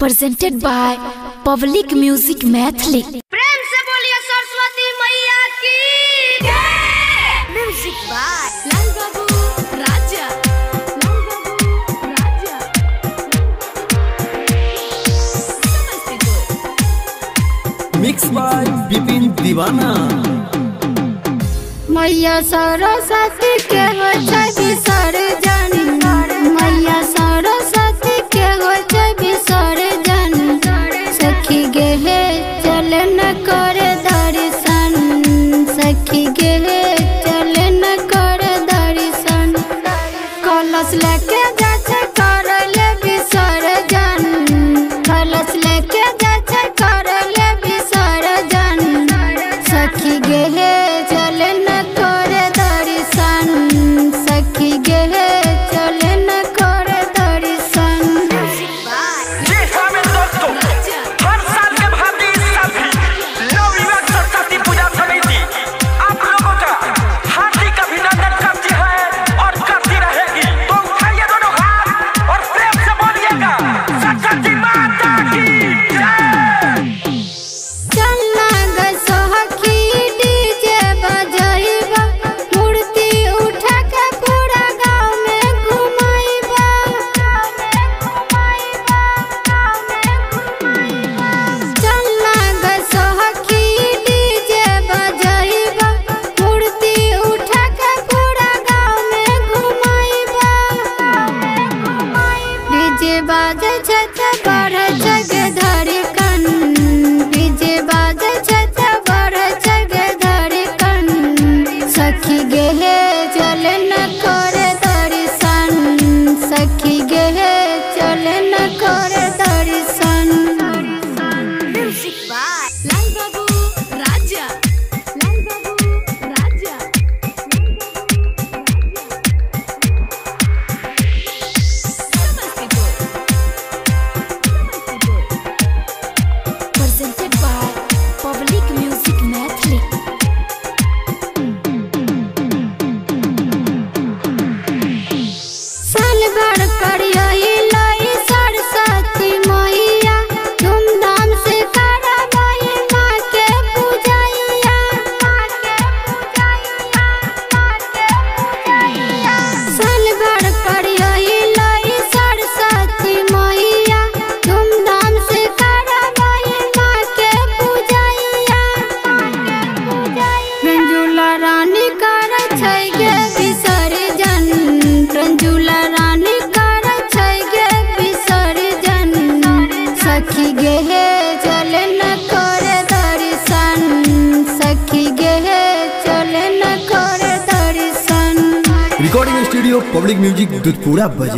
presented by Public Music Maithili। प्रेम से बोलिए सरस्वती मैया की जय। म्यूजिक बाय लाल बाबू राजा, लाल बाबू राजा। मिक्स बाय विपिन दीवाना। मैया सरस्वती के हो विसर्जन, मैया सरस्वती के हो विसर्जन। सखी गे चल न कर दर्शन, सखी गे चल न कर दर्शन। कलश लेके जाछे कर ले विसर्जन, कलश लेके जाछे कर ले विसर्जन। सखी गे चल न कर दर्शन, सखी गे चल न कर दर्शन। जी हाँ मेरे दोस्तों, हर साल के भांति इस साल भी नवयुवक सरस्वती पूजा समिति आप लोगों का हार्दिक अभिनंदन करती है और करती रहेगी। तो उठाइए दोनों हाथ और प्रेम से बोलिएगा सरस्वती माता की जय। चलना ग सखी डीजे बजाइबा, मूर्ति उठा के पूरा गाँव में घुमाइबा। चलना ग सखी डीजे बजाइबा, मूर्ति उठा के पूरा गाँव में घुमाइबा। डीजे बाजे छै त बढ़े छै गे धड़कन, डीजे बाजे छै त बढ़े छै गे धड़कन। सखी गे चल न कर दर्शन, सखी गे चल न कर दर्शन। म्यूजिक बाय लाल बाबू राजा, लाल बाबू राजा। Presented by Public Music Maithili। साल भर करियई सरस्वती मैया, धूमधाम से करबई माँ के पूजैया। साल भर करियई सरस्वती मैया, धूमधाम से करबई माँ के पूजैया। रंजुला रानी कर छै गे विसर्जन, रंजुला रानी कर छै गे विसर्जन। सखी गे चल न कर दर्शन, सखी गे चल न कर दर्शन। Recording studio public music Dudhpura बजे।